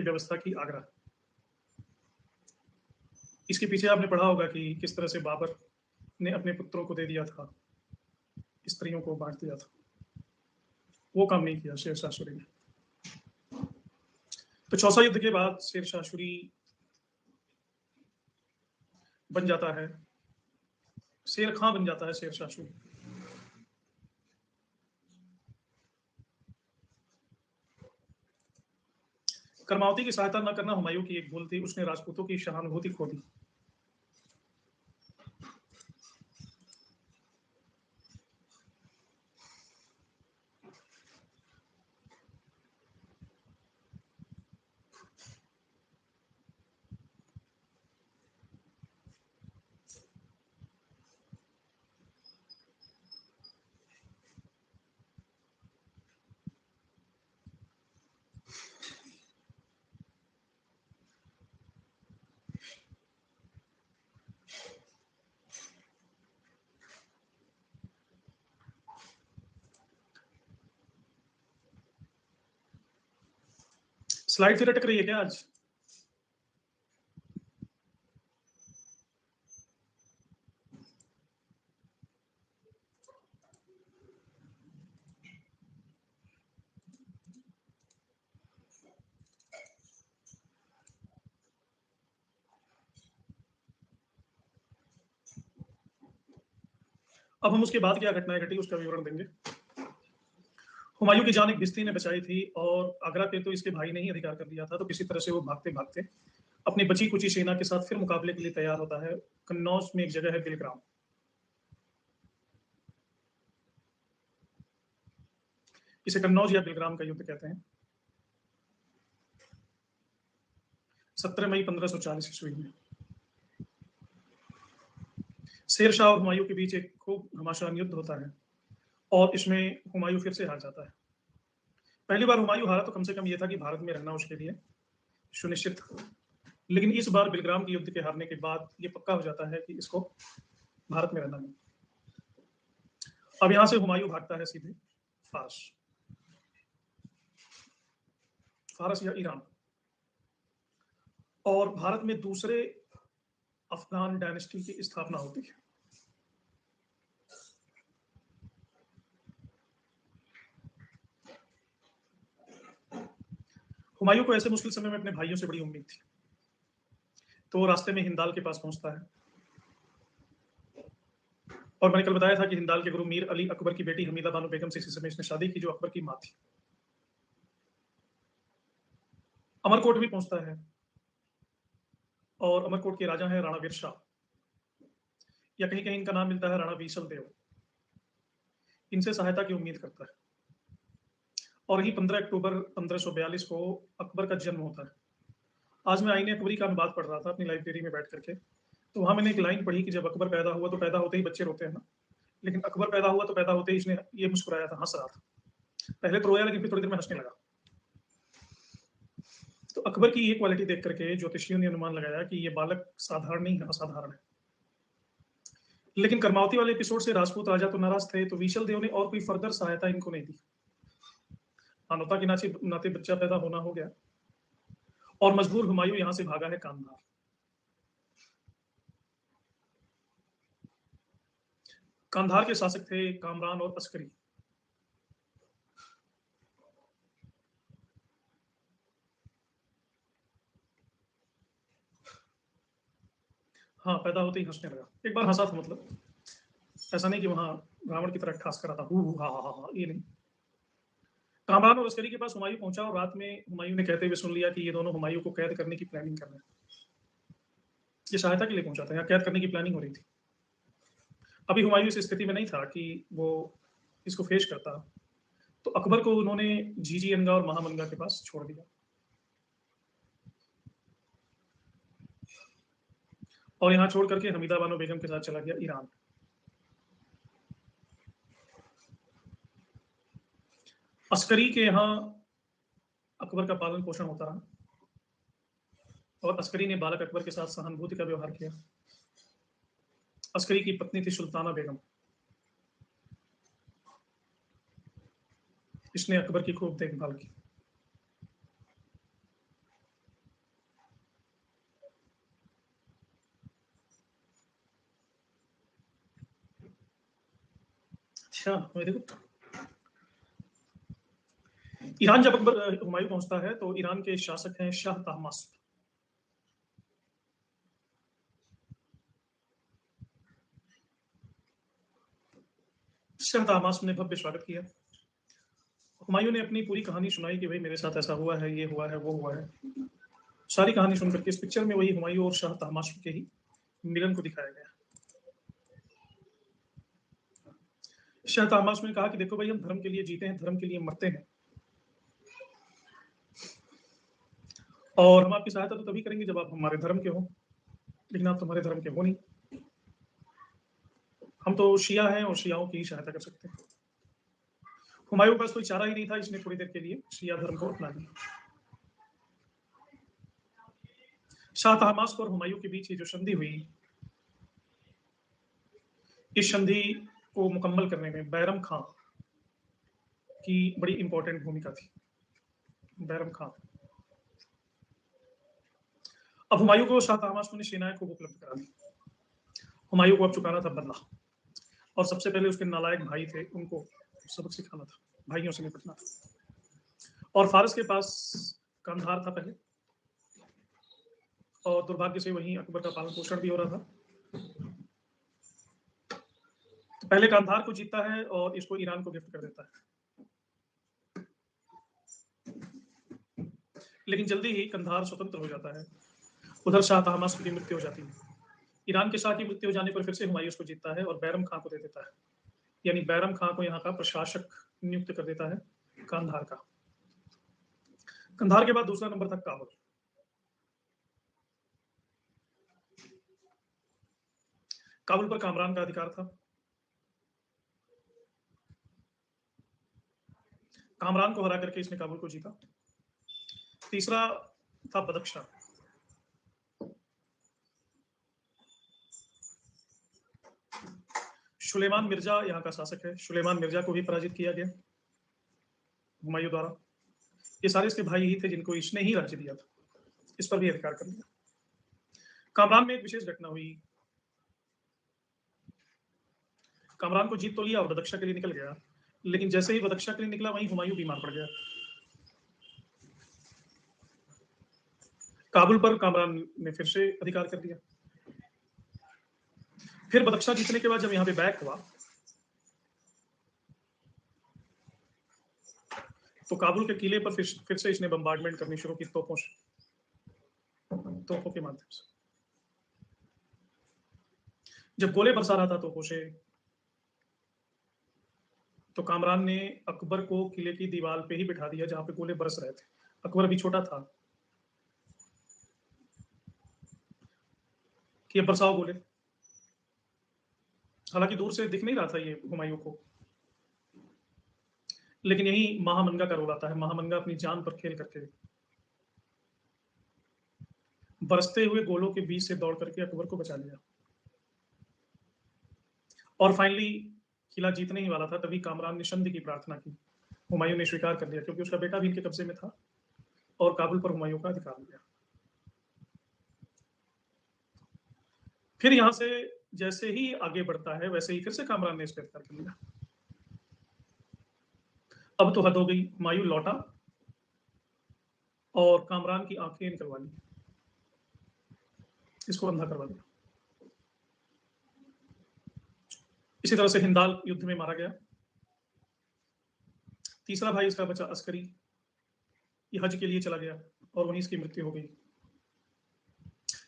की व्यवस्था की आगरा। इसके पीछे आपने पढ़ा होगा कि किस तरह से बाबर ने अपने पुत्रों को दे दिया था, स्त्रियों को बांट दिया था। वो काम नहीं किया शेर शाह सूरी ने। तो चौसा युद्ध के बाद शेर शाह सूरी बन जाता है, शेर खां बन जाता है शेर शाह सूरी। करमावती की सहायता न करना हुमायूं की एक भूल थी, उसने राजपूतों की सहानुभूति खो दी। स्लाइड फिर अटक रही है क्या आज? अब हम उसके बाद क्या घटनाएं घटी उसका विवरण देंगे। हुमायूं की जान एक भिस्ती ने बचाई थी और आगरा पे तो इसके भाई ने ही अधिकार कर लिया था, तो किसी तरह से वो भागते भागते अपनी बची कुची सेना के साथ फिर मुकाबले के लिए तैयार होता है। कन्नौज में एक जगह है बिलग्राम, इसे कन्नौज या बिलग्राम का युद्ध कहते हैं। 17 मई 1540 ईस्वी में शेर शाह और हुमायूं के बीच एक खूब घमासान युद्ध होता है और इसमें हुमायूं फिर से हार जाता है। पहली बार हुमायूं हारा तो कम से कम ये था कि भारत में रहना उसके लिए सुनिश्चित था, लेकिन इस बार बिलग्राम के युद्ध के हारने के बाद ये पक्का हो जाता है कि इसको भारत में रहना नहीं। अब यहां से हुमायूं भागता है सीधे फारस, फारस या ईरान, और भारत में दूसरे अफगान डायनेस्टी की स्थापना होती है। हुमायूं को ऐसे मुश्किल समय में अपने भाइयों से बड़ी उम्मीद थी, तो वो रास्ते में हिंदाल के पास पहुंचता है। और मैंने कल बताया था कि हिंदाल के गुरु मीर अली अकबर की बेटी हमीदा बानो बेगम से इसी समय इसने शादी की, जो अकबर की मां थी। अमरकोट भी पहुंचता है और अमरकोट के राजा हैं राणा वीर शाह, या कहीं कहीं इनका नाम मिलता है राणा बीसल देव। इनसे सहायता की उम्मीद करता है और यही 15 अक्टूबर 1542 को अकबर का जन्म होता है। आज मैं आईने अकबरी का अनुवाद पढ़ रहा था अपनी लाइब्रेरी में बैठ करके, तो वहां मैंने एक लाइन पढ़ी कि जब अकबर पैदा हुआ तो पैदा होते ही बच्चे रोते हैं ना, लेकिन अकबर पैदा हुआ तो पैदा होते ही इसने ये मुस्कुराया था, हंस रहा था। पहले तो रोया, लेकिन फिर थोड़ी देर में हंसने लगा। तो अकबर की ये क्वालिटी देख करके ज्योतिषियों ने अनुमान लगाया कि ये बालक साधारण नहीं है, असाधारण है। लेकिन कर्मावती वाले एपिसोड से राजपूत राजा तो नाराज थे, तो विशल देव ने और कोई फर्दर सहायता इनको नहीं दी। मानवता के नाते बच्चा पैदा होना हो गया और मजबूर हुमायूं यहां से भागा है कांधार। कांधार के शासक थे कामरान और अस्करी। हाँ, पैदा होते ही हंसने लगा। एक बार हंसा था, मतलब ऐसा नहीं कि वहां रावण की तरह ठास करा था, हु हा हा हा, ये नहीं। कामरान और अस्करी के पास हुमायूं पहुंचा और रात में हुमायूं ने कहते हुए सुन लिया कि ये दोनों हुमायूं को कैद करने की प्लानिंग कर रहे हैं। ये सहायता के लिए पहुंचा था, यहाँ कैद करने की प्लानिंग हो रही थी। अभी हुमायूं इस स्थिति में नहीं था कि वो इसको फेस करता, तो अकबर को उन्होंने झीझीअनगा और महामनगा के पास छोड़ दिया और यहाँ छोड़ करके हमीदा बानो बेगम के साथ चला गया ईरान। अस्करी के यहाँ अकबर का पालन पोषण होता रहा और अस्करी ने बालक अकबर के साथ सहानुभूति का व्यवहार किया। अस्करी की पत्नी थी सुल्ताना बेगम, इसने अकबर की खूब देखभाल की। अच्छा, वेरी गुड। ईरान जब अकबर हुमायूं पहुंचता है तो ईरान के शासक हैं शाह तहमास्प। शाह तहमास्प ने भव्य स्वागत किया। हुमायूं ने अपनी पूरी कहानी सुनाई कि भाई मेरे साथ ऐसा हुआ है, ये हुआ है, वो हुआ है। सारी कहानी सुनकर के इस पिक्चर में वही हुमायूं और शाह तहमास्प के ही मिलन को दिखाया गया। शाह तहमास्प ने कहा कि देखो भाई, हम धर्म के लिए जीते हैं, धर्म के लिए मरते हैं, और हम आपकी सहायता तो तभी करेंगे जब आप हमारे धर्म के हो, लेकिन आप तुम्हारे धर्म के हो नहीं। हम तो शिया हैं और शियाओं की ही सहायता कर सकते हैं। हुमायूं के पास कोई चारा ही नहीं था, इसने थोड़ी देर के लिए शिया धर्म को अपना लिया। शाह तहमास्प और हुमायूं के बीच ये जो संधि हुई, इस संधि को मुकम्मल करने में बैरम खां की बड़ी इंपॉर्टेंट भूमिका थी। बैरम खां। अब हुमायूं को शाह तहमास्प ने सेनाएं खूब उपलब्ध करा दी। हुमायूं को अब चुकाना था बदला, और सबसे पहले उसके नालायक भाई थे, उनको सबक सिखाना था, भाइयों से निपटना था। और फारस के पास कंधार था पहले, और दुर्भाग्य से वहीं अकबर का पालन पोषण भी हो रहा था। तो पहले कंधार को जीतता है और इसको ईरान को गिफ्ट कर देता है। लेकिन जल्दी ही कंधार स्वतंत्र हो जाता है। उधर शाह तहमास्प की मृत्यु हो जाती है। ईरान के शाह की मृत्यु हो जाने पर फिर से हुमायूं उसको जीतता है और बैरम खां को दे देता है, यानी बैरम खां को यहाँ का प्रशासक नियुक्त कर देता है कंधार का। कंधार के बाद दूसरा नंबर था काबुल। काबुल पर कामरान का अधिकार था। कामरान को हरा करके इसने काबुल को जीता। तीसरा था बदख्शां। सुलेमान मिर्जा यहाँ का शासक है। सुलेमान मिर्जा को भी पराजित किया गया हुमायूं द्वारा। ये सारे इसके भाई ही थे जिनको इसने ही राज्य दिया था, इस पर भी अधिकार कर लिया। कामरान में एक विशेष घटना हुई। कामरान को जीत तो लिया और बदख्शां के लिए निकल गया, लेकिन जैसे ही बदख्शां के लिए निकला वहीं हुमायूं बीमार पड़ गया। काबुल पर कामरान ने फिर से अधिकार कर दिया। फिर बदख्शां जीतने के बाद जब यहाँ पे बैक हुआ, तो काबुल के किले पर फिर से इसने बम्बार्डमेंट करनी शुरू की तोपों के माध्यम से। जब गोले बरसा रहा था तोपों से, तो कामरान ने अकबर को किले की दीवार पे ही बिठा दिया जहां पे गोले बरस रहे थे। अकबर अभी छोटा था कि अब बरसाओ गोले। हालांकि दूर से दिख नहीं रहा था ये हुमायूं को, लेकिन यही महामंगा का रोल आता है। महामंगा अपनी जान पर खेल करके बरसते हुए गोलों के बीच से दौड़ करके अकबर को बचा लिया। और फाइनली किला जीतने ही वाला था, तभी कामरान ने संधि की प्रार्थना की। हुमायूं ने स्वीकार कर लिया, क्योंकि उसका बेटा भी इनके कब्जे में था और काबुल पर हुमायूं का अधिकार हो गया। फिर यहां से जैसे ही आगे बढ़ता है, वैसे ही फिर से कामरान ने इस पर अधिकार कर लिया। अब तो हद हो गई। हुमायूं लौटा और कामरान की आंखें निकलवा ली, इसको अंधा करवा दिया। इसी तरह से हिंदाल युद्ध में मारा गया। तीसरा भाई इसका बचा अस्करी, ये हज के लिए चला गया और वहीं इसकी मृत्यु हो गई।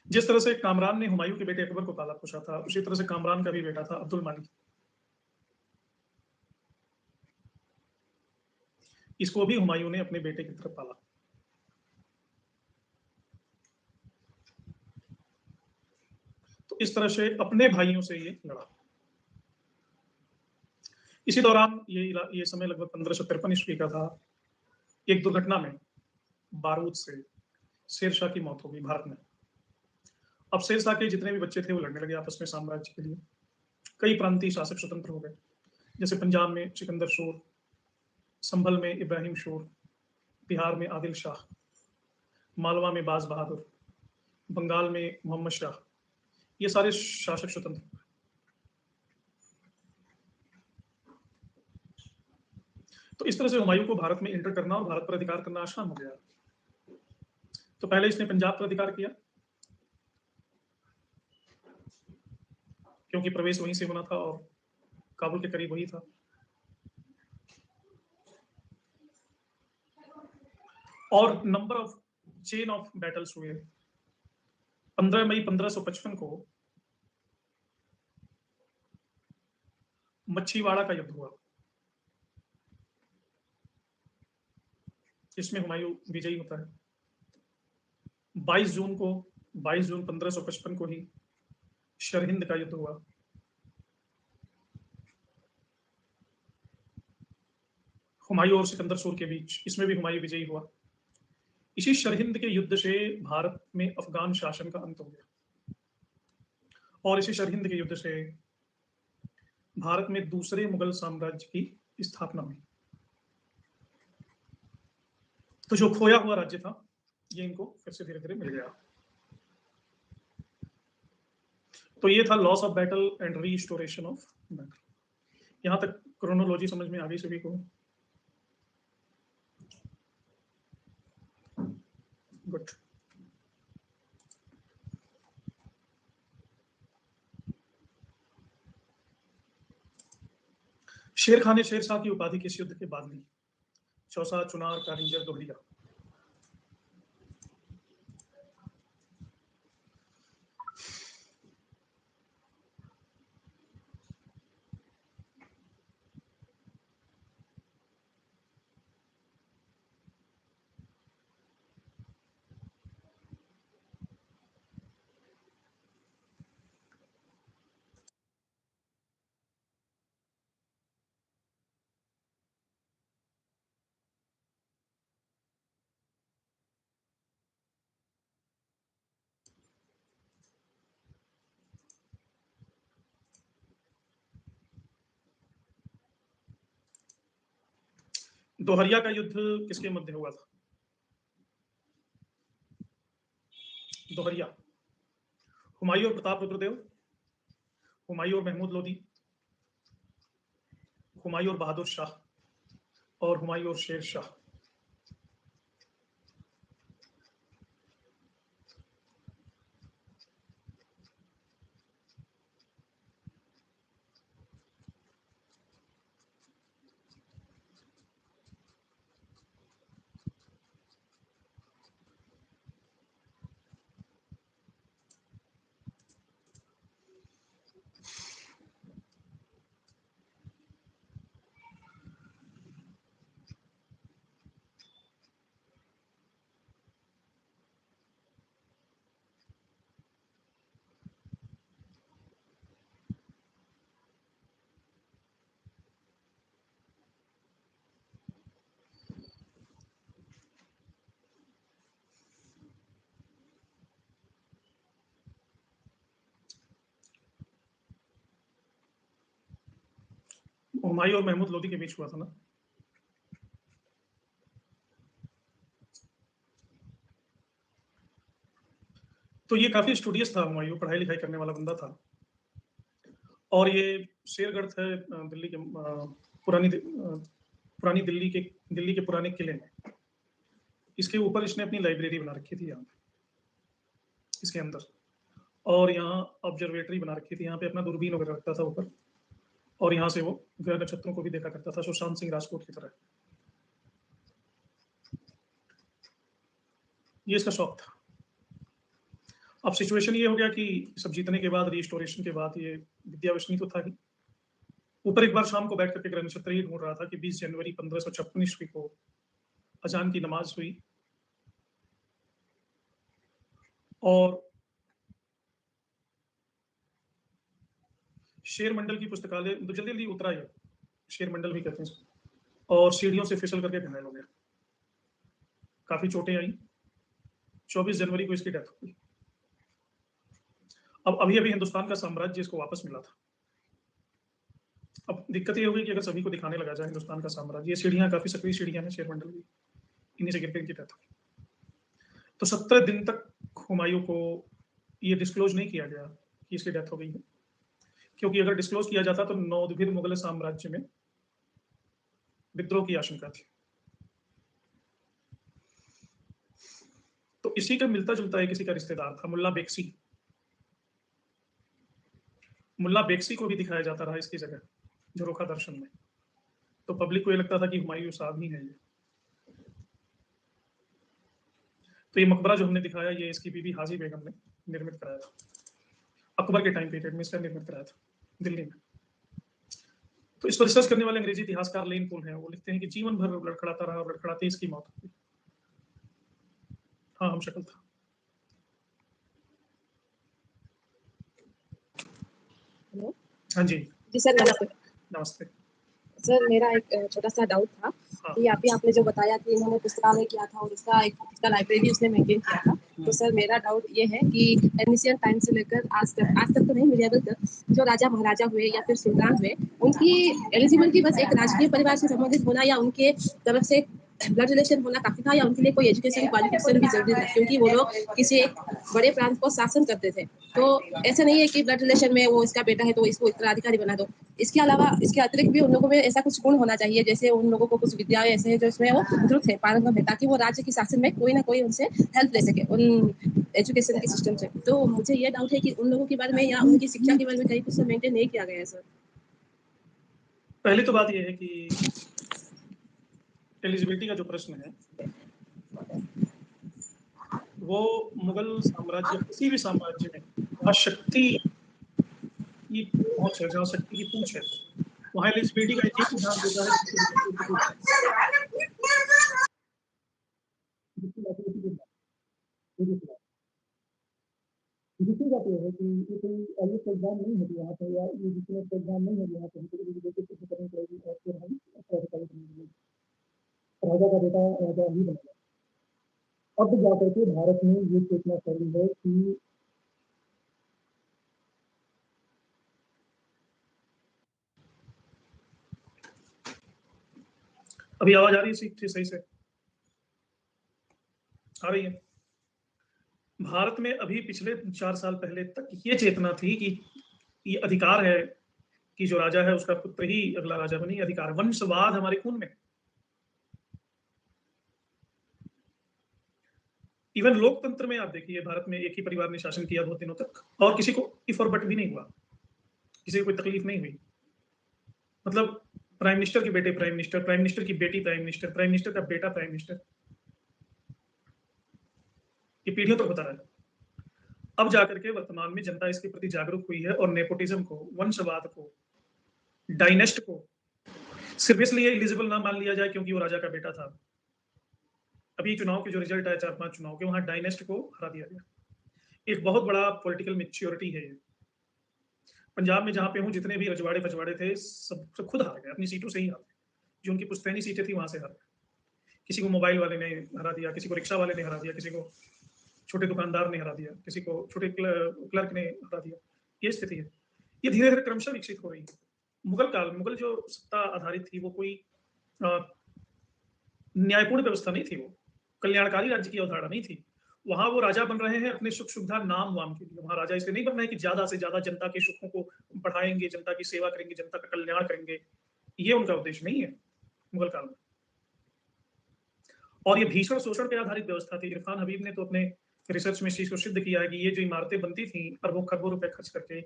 जिस तरह से कामरान ने हुमायूं के बेटे अकबर को पाला पोषा था, उसी तरह से कामरान का भी बेटा था अब्दुल मालिक। इसको भी हुमायूं ने अपने बेटे की तरफ पाला। तो इस तरह से अपने भाइयों से ये लड़ा। इसी दौरान ये समय लगभग 1553 ईस्वी का था। एक दुर्घटना में बारूद से शेरशाह की मौत हो गई भारत में। अब शेरशाह के जितने भी बच्चे थे वो लड़ने लगे आपस में साम्राज्य के लिए। कई प्रांतीय शासक स्वतंत्र हो गए, जैसे पंजाब में सिकंदर शूर, संभल में इब्राहिम शूर, बिहार में आदिल शाह, मालवा में बाज बहादुर, बंगाल में मोहम्मद शाह। ये सारे शासक स्वतंत्र। तो इस तरह से हुमायूं को भारत में एंटर करना और भारत पर अधिकार करना आसान हो गया। तो पहले इसने पंजाब पर अधिकार किया, क्योंकि प्रवेश वहीं से होना था और काबुल के करीब वही था। और number of chain of battles हुए। 15 मई 1555 को मच्छीवाड़ा का युद्ध हुआ, इसमें हुमायूं विजयी होता है। 22 जून 1555 को ही सरहिंद का युद्ध हुआ। हुमायूं और सिकंदर सूर के बीच, इसमें भी हुमायूं विजयी हुआ। इसी सरहिंद के युद्ध से भारत में अफगान शासन का अंत हो गया और इसी सरहिंद के युद्ध से भारत में दूसरे मुगल साम्राज्य की स्थापना हुई। तो जो खोया हुआ राज्य था, ये इनको फिर से धीरे धीरे मिल गया। तो ये था loss of battle and restoration of battle. यहां तक क्रोनोलॉजी समझ में आ गई सभी को? गुड। शेर खान ने शेरशाह की उपाधि किस युद्ध के बाद ली? चौसा, चुनार, कारिंजर, दोहरिया। दोहरिया का युद्ध किसके मध्य हुआ था? दोहरिया हुमायूं और प्रताप रुद्रदेव, हुमायूं और महमूद लोदी, हुमायूं और बहादुर शाह, और हुमायूं और शेर शाह। हुमायूं और महमूद लोदी के बीच हुआ था ना? तो ये काफी स्टूडियस था हुमायूं, पढ़ाई लिखाई करने वाला बंदा था। और ये शेरगढ़ थे दिल्ली के पुरानी दिल्ली के पुराने किले में। इसके ऊपर इसने अपनी लाइब्रेरी बना रखी थी यहाँ पे, इसके अंदर। और यहाँ ऑब्जर्वेटरी बना रखी थी, यहाँ पे अपना दूरबीन वगैरह रखता था ऊपर, और यहाँ से वो ग्रह नक्षत्रों को भी देखा करता था, सुशांत सिंह राजपूत की तरह। ये इसका शौक था। अब सिचुएशन ये हो गया कि सब जीतने के बाद, रिस्टोरेशन के बाद, ये विद्या विष्णी तो था ही, ऊपर एक बार शाम को बैठ करके ग्रह नक्षत्र ये ढूंढ रहा था कि 20 जनवरी 1556 ईस्वी को अजान की नमाज हुई और शेर मंडल की पुस्तकालय, तो जल्दी जल्दी उतरा, ये शेर मंडल भी कहते हैं, और सीढ़ियों से फिसल करके घायल हो गया, काफी चोटें आई। 24 जनवरी को इसकी डेथ हो गई। अब अभी अभी हिंदुस्तान का साम्राज्य इसको वापस मिला था। अब दिक्कत ये होगी कि अगर सभी को दिखाने लगा जाए हिंदुस्तान का साम्राज्य, ये सीढ़ियां काफी सक्रिय सीढ़ियां हैं शेर मंडल की, इन्हीं से गिर के इनकी डेथ हुई। तो 17 दिन तक हुमायूं को ये डिस्क्लोज नहीं किया गया कि इसकी डेथ हो गई है, क्योंकि अगर डिस्क्लोज किया जाता तो नौदभिर मुगल साम्राज्य में विद्रोह की आशंका थी। तो इसी का मिलता-जुलता एक किसी का रिश्तेदार था, मुल्ला बेक्सी। मुल्ला बेक्सी को भी दिखाया जाता रहा इसकी जगह, झरोखा दर्शन में। तो पब्लिक को ये लगता था कि हुमायूं साहब ही हैं ये। तो ये मकबरा जो हमने दिखाया, ये इसकी बीबी हाजी बेगम ने निर्मित कराया था। अकबर के टाइम पीरियड में इसका निर्मित कराया था, दिल्ली में। तो इस पर रिसर्च करने वाले अंग्रेजी इतिहासकार लेन पुल हैं, वो लिखते हैं कि जीवन भर लड़खड़ाता रहा और लड़खड़ाते इसकी मौत हो गई। हाँ, हम शक्ल था। हेलो। हाँ जी। जी सर, नमस्ते। नमस्ते। सर, मेरा एक छोटा-सा डाउट था हाँ। कि अभी आपने जो बताया कि इन्होंने पुस्तकालय किया था और उसका एक खुद का लाइब्रेरी उसने मेंटेन किया था। तो सर मेरा डाउट ये है कि एनिशियन टाइम से लेकर आज तक तो नहीं, मिडिएवल तक जो राजा महाराजा हुए या फिर सुल्तान हुए, उनकी एलिजिबिलिटी बस एक राजकीय परिवार से संबंधित होना या उनके तरफ से ब्लड रिलेशन होना काफी था, या उनके लिए कोई एजुकेशन क्वालिफिकेशन भी जरूरी था, क्योंकि वो लोग किसी एक बड़े प्रांत को शासन करते थे। तो ऐसा नहीं है कि ब्लड रिलेशन में वो इसका बेटा है तो इसको उत्तराधिकारी बना दो। इसके अलावा, इसके अतिरिक्त भी उन लोगों में ऐसा कुछ गुण होना चाहिए, जैसे उन लोगों को कुछ विद्या ऐसे है जो इसमें वो द्रुत है, पारंगम है, ताकि वो राज्य की शासन में कोई ना कोई उनसे हेल्प ले सके उन एजुकेशन के सिस्टम से। तो मुझे ये डाउट है कि उन लोगों के बारे में या उनकी शिक्षा के बारे में कहीं कुछ मेंटेन नहीं किया गया है सर। पहली तो बात ये है कि एलिजिबिलिटी का जो प्रश्न है, वो मुगल साम्राज्य, किसी भी साम्राज्य में जहाँ शक्ति की पहुंच है, जहाँ शक्ति की पूछ है, वहाँ एलिजिबिलिटी का एक ही ध्यान देता है कि दूसरी बात यह है कि ये कोई आईएएस एग्जाम नहीं होती यहाँ पे, या ये जीपीएस एग्जाम नहीं होती यहाँ पे, हमको एलिजिबिलिटी सिद्ध करनी पड़ेगी और फिर हम अधिकारी बनेंगे। राजा का बेटा राजा ही बनेगा। अब जाकर के भारत में ये चेतना फैली है कि अभी आवाज आ रही है सही से? आ रही है। भारत में अभी पिछले 4 साल पहले तक ये चेतना थी कि ये अधिकार है कि जो राजा है उसका पुत्र ही अगला राजा बने। अधिकार, वंशवाद हमारे खून में। इवन लोकतंत्र में आप देखिए, भारत में एक ही परिवार ने शासन किया बहुत दिनों तक और किसी को इफ और बट भी नहीं हुआ, किसी को कोई तकलीफ नहीं हुई। मतलब प्राइम मिनिस्टर के बेटे प्राइम मिनिस्टर, प्राइम मिनिस्टर की बेटी प्राइम मिनिस्टर, प्राइम मिनिस्टर का बेटा प्राइम मिनिस्टर, ये पीढ़ियों तक होता रहा। अब जाकर के वर्तमान में जनता इसके प्रति जागरूक हुई है और नेपोटिज्म को, वंशवाद को, डायनेस्ट को सिर्फ इसलिए एलिजिबल ना मान लिया जाए क्योंकि वो राजा का बेटा था। अभी चुनाव के जो रिजल्ट आए 4-5 चुनाव के, वहां डायनेस्ट को हरा दिया गया। एक बहुत बड़ा पॉलिटिकल मैच्योरिटी है ये। पंजाब में जहां पे हूं, जितने भी रजवाड़े पजवाड़े थे, सब खुद हार गए, अपनी सीटों से ही हार गए। जो उनकी पुश्तैनी सीटें थी वहां से हार गए। किसी को मोबाइल वाले ने हरा दिया, किसी को रिक्शा वाले ने हरा दिया, किसी को छोटे दुकानदार ने हरा दिया, किसी को छोटे क्लर्क ने हरा दिया। ये स्थिति है। ये धीरे धीरे क्रमशः विकसित हो रही है। मुगल काल, मुगल जो सत्ता आधारित थी, वो कोई न्यायपूर्ण व्यवस्था नहीं थी, वो कल्याणकारी राज्य की अवधारणा नहीं थी। वहां वो राजा बन रहे हैं अपने सुख सुविधा नाम वाम के लिए। वहां राजा इसलिए नहीं बन रहे हैं कि ज्यादा से ज्यादा जनता के सुखों को बढ़ाएंगे, जनता की सेवा करेंगे, जनता का कल्याण करेंगे। ये उनका उद्देश्य नहीं है मुगल काल में। और ये भीषण शोषण पे आधारित व्यवस्था थी। इरफान हबीब ने तो अपने रिसर्च में इस चीज को सिद्ध किया है कि ये जो इमारतें बनती थी अरबों खरबों रुपए खर्च करके,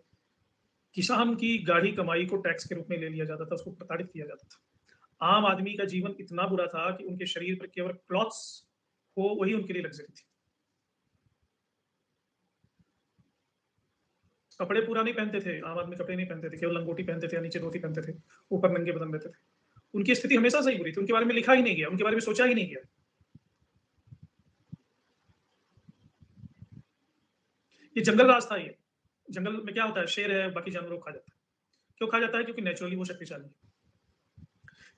किसान की गाढ़ी कमाई को टैक्स के रूप में ले लिया जाता था, उसको प्रताड़ित किया जाता था। आम आदमी का जीवन इतना बुरा था कि उनके शरीर पर केवल क्लॉथ्स हो, वही उनके लिए लग्जरी थी। कपड़े पूरा नहीं पहनते थे, आम आदमी कपड़े नहीं पहनते थे, केवल लंगोटी पहनते थे या नीचे धोती पहनते थे, ऊपर नंगे बदन रहते थे। उनकी स्थिति हमेशा से ही बुरी थी, उनके बारे में लिखा ही नहीं गया, उनके बारे में सोचा ही नहीं गया। ये जंगल राज था। ये जंगल में क्या होता है, शेर है, बाकी जानवरों को खा जाता है। क्यों खा जाता है? क्योंकि नेचुरली वो शक्तिशाली है।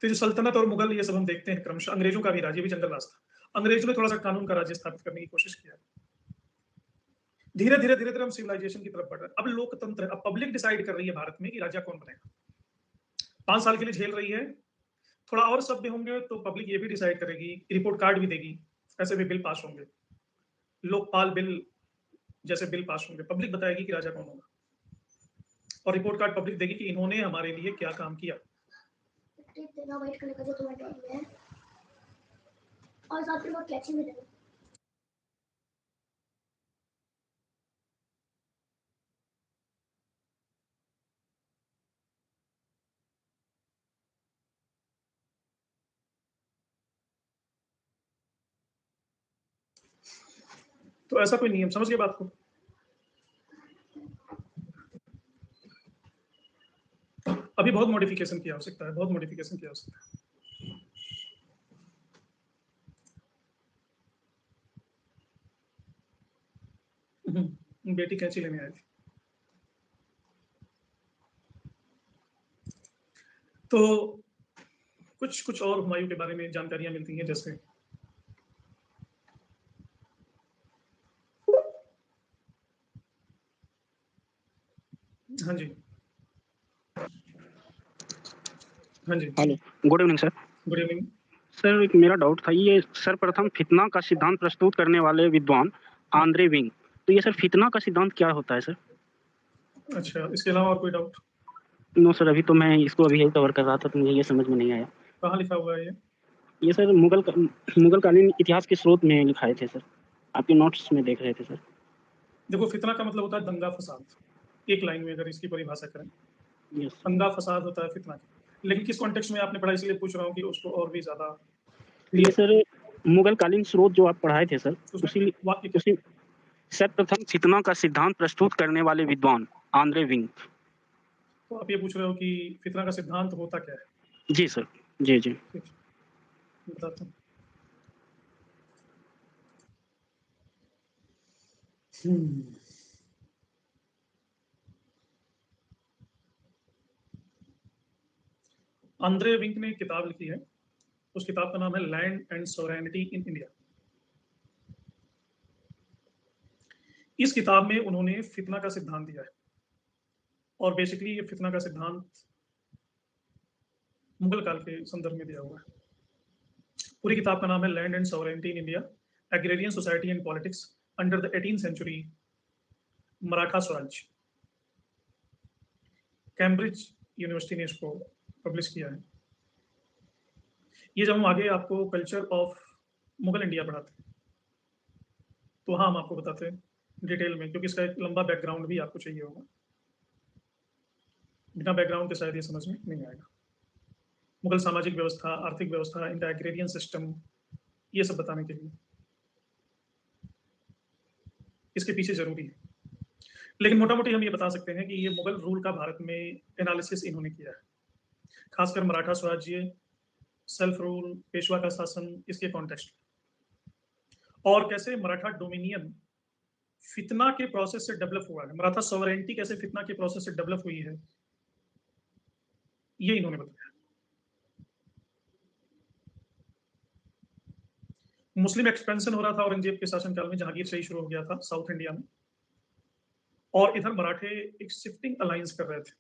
तो जो सल्तनत और मुगल, ये सब हम देखते हैं क्रमशः। अंग्रेजों का भी राज्य भी जंगल राज था। अंग्रेजों ने थोड़ा सा कानून का राज्य स्थापित करने की कोशिश किया। धीरे धीरे धीरे धीरे हम सिविलाइजेशन की तरफ बढ़ रहे हैं। अब लोकतंत्र, अब पब्लिक डिसाइड कर रही है भारत में कि राजा कौन बनेगा। 5 साल के लिए झेल रही है। थोड़ा और सभ्य होंगे तो पब्लिक ये भी डिसाइड करेगी, रिपोर्ट कार्ड भी देगी। ऐसे भी बिल पास होंगे, लोकपाल बिल जैसे बिल पास होंगे, पब्लिक बताएगी कि राजा कौन होगा। और रिपोर्ट कार्ड पब्लिक देगी कि इन्होंने हमारे लिए क्या काम किया। जैकेट देना व्हाइट कलर का जो तुम्हारे ड्राइंग में है, और साथ में वो कैची भी देना। तो ऐसा कोई नियम, समझ गए बात को? अभी बहुत मॉडिफिकेशन की आवश्यकता है, बहुत मॉडिफिकेशन की आवश्यकता है। बेटी कैंची लेने आई थी। तो कुछ और हुमायूं के बारे में जानकारियां मिलती हैं, जैसे हाँ जी, हाँ जी, hello, good evening sir. Good evening. Sir एक मेरा डाउट था, ये सर्वप्रथम फितना का सिद्धांत प्रस्तुत करने वाले विद्वान आंद्रे विंग, तो ये सर फितना का सिद्धांत क्या होता है सर? अच्छा, इसके अलावा और कोई डाउट? नो सर, अभी तो मैं इसको अभी यही कवर कर रहा था, तो मुझे ये समझ में नहीं आया। कहाँ लिखा हुआ है ये? ये सर मुगलकालीन इतिहास के स्रोत में लिखाए थे सर, आपके नोट्स में देख रहे थे सर। देखो, फितना का मतलब होता है दंगा फसाद। एक लाइन में अगर इसकी परिभाषा करें, यस, दंगा फसाद होता है फितना की। लेकिन किस कॉन्टेक्स्ट में आपने पढ़ा, इसलिए पूछ रहा हूँ कि उसको और भी ज्यादा ये सर मुगलकालीन स्रोत जो आप पढ़ाए थे सर, उसमें वाक्य क्या? उसी सर्वप्रथम फितना का सिद्धांत प्रस्तुत करने वाले विद्वान आंद्रे विंग। तो आप ये पूछ रहे हो कि फितना का सिद्धांत होता क्या है? जी सर, जी जी। ठीक, बताता हूँ। आंद्रे विंक ने एक किताब लिखी है, उस किताब का नाम है land and sovereignty in India. इस किताब में उन्होंने फितना का सिद्धांत दिया है, और बेसिकली ये फितना का सिद्धांत मुगल काल के संदर्भ में दिया हुआ है। पूरी किताब का नाम है land and sovereignty in India, agrarian society and politics under the 18th century, Maratha Swaraj. Cambridge University ने इसको पब्लिश किया है। ये जब हम आगे आपको कल्चर ऑफ मुगल इंडिया पढ़ाते हैं, तो वहाँ हम आपको बताते हैं डिटेल में, क्योंकि इसका एक लंबा बैकग्राउंड भी आपको चाहिए होगा। बिना बैकग्राउंड के शायद ये समझ में नहीं आएगा। मुगल सामाजिक व्यवस्था, आर्थिक व्यवस्था, इनका एग्रेरियन सिस्टम, ये सब बताने के लिए इसके पीछे जरूरी है। लेकिन मोटा मोटी हम ये बता सकते हैं कि ये मुगल रूल का भारत में एनालिसिस इन्होंने किया है, खासकर मराठा स्वराज्य, सेल्फ रूल, पेशवा का शासन, इसके कॉन्टेक्स्ट में, और कैसे मराठा डोमिनियन फितना के प्रोसेस से डेवलप हुआ है, मराठा सॉवरेनिटी कैसे फितना के प्रोसेस से डेवलप हुई है, ये इन्होंने बताया। मुस्लिम एक्सपेंशन हो रहा था औरंगजेब के शासनकाल में, जहांगीर से ही शुरू हो गया था साउथ इंडिया में, और इधर मराठे एक शिफ्टिंग अलायंस कर रहे थे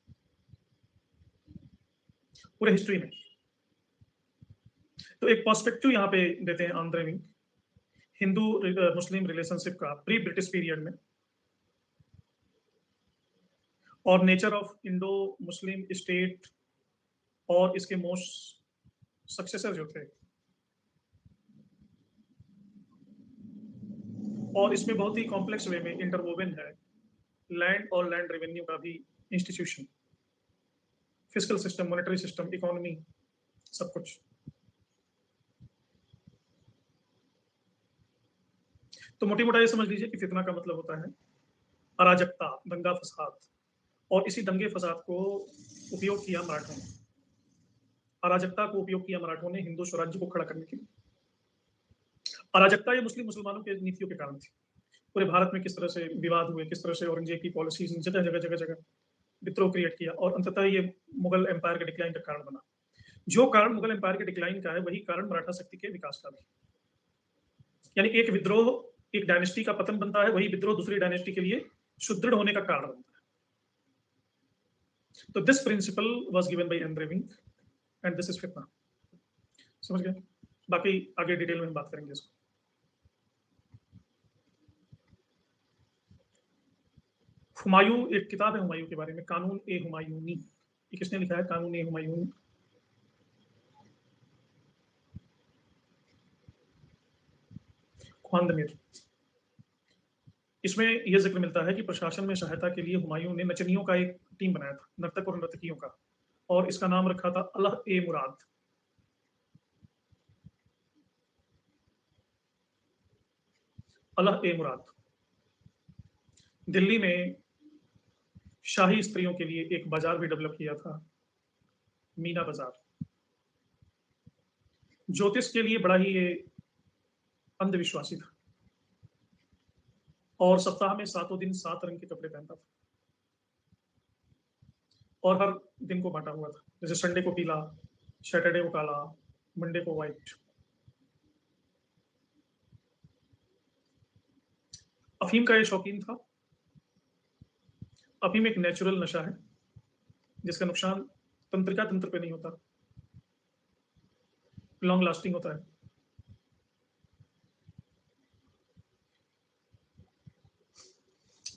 पूरे हिस्ट्री में। तो एक पर्सपेक्टिव यहाँ पे देते हैं आंद्रे विंक हिंदू मुस्लिम रिलेशनशिप का प्री ब्रिटिश पीरियड में, और nature of Indo Muslim state, और इसके मोस्ट सक्सेसर जो थे, और इसमें बहुत ही कॉम्प्लेक्स वे में इंटरवोवन है लैंड और लैंड रेवेन्यू का भी institution, physical system, monetary system, economy, सब कुछ। तो मोटी मोटा ये समझ लीजिए कि फितना का मतलब होता है अराजकता, दंगा फसाद, और इसी दंगे फसाद को उपयोग किया मराठों ने, अराजकता को उपयोग किया मराठों ने हिंदू स्वराज्य को खड़ा करने के लिए। अराजकता ये मुस्लिम मुसलमानों के नीतियों के कारण थी। पूरे भारत में किस तरह से विवाद हुए, किस तरह से औरंगजेब की पॉलिसीज ने जगह जगह जगह जगह विद्रोह क्रिएट किया, और अंततः ये मुगल एम्पायर के डिक्लाइन का कारण बना। जो कारण मुगल एम्पायर के डिक्लाइन का है, वही कारण मराठा शक्ति के विकास का भी। यानी एक विद्रोह एक डायनेस्टी का पतन बनता है, वही विद्रोह दूसरी डायनेस्टी के लिए सुदृढ़ होने का कारण बनता है। तो this principle was given by Andre Vink and this is फितना। समझ गए? बाकी आगे डिटेल में हम बात करेंगे इसको। हुमायूं, एक किताब है हुमायूं के बारे में, कानून ए हुमायूनी। ये किसने लिखा है? कानून ए हुमायूनी। ख्वांदमेर। इसमें यह जिक्र मिलता है कि प्रशासन में सहायता के लिए हुमायूं ने नचनियों का एक टीम बनाया था, नर्तक और नर्तकियों का, और इसका नाम रखा था अलह ए मुराद। अलह ए मुराद दिल्ली में शाही स्त्रियों के लिए एक बाजार भी डेवलप किया था, मीना बाजार। ज्योतिष के लिए बड़ा ही ये अंधविश्वासी था और सप्ताह में 7 दिन 7 रंग के कपड़े पहनता था और हर दिन को बांटा हुआ था, जैसे संडे को पीला, सैटरडे को काला, मंडे को व्हाइट। अफीम का ये शौकीन था। अफीम एक नेचुरल नशा है जिसका नुकसान तंत्रिका तंत्र पे नहीं होता, लॉन्ग लास्टिंग होता है।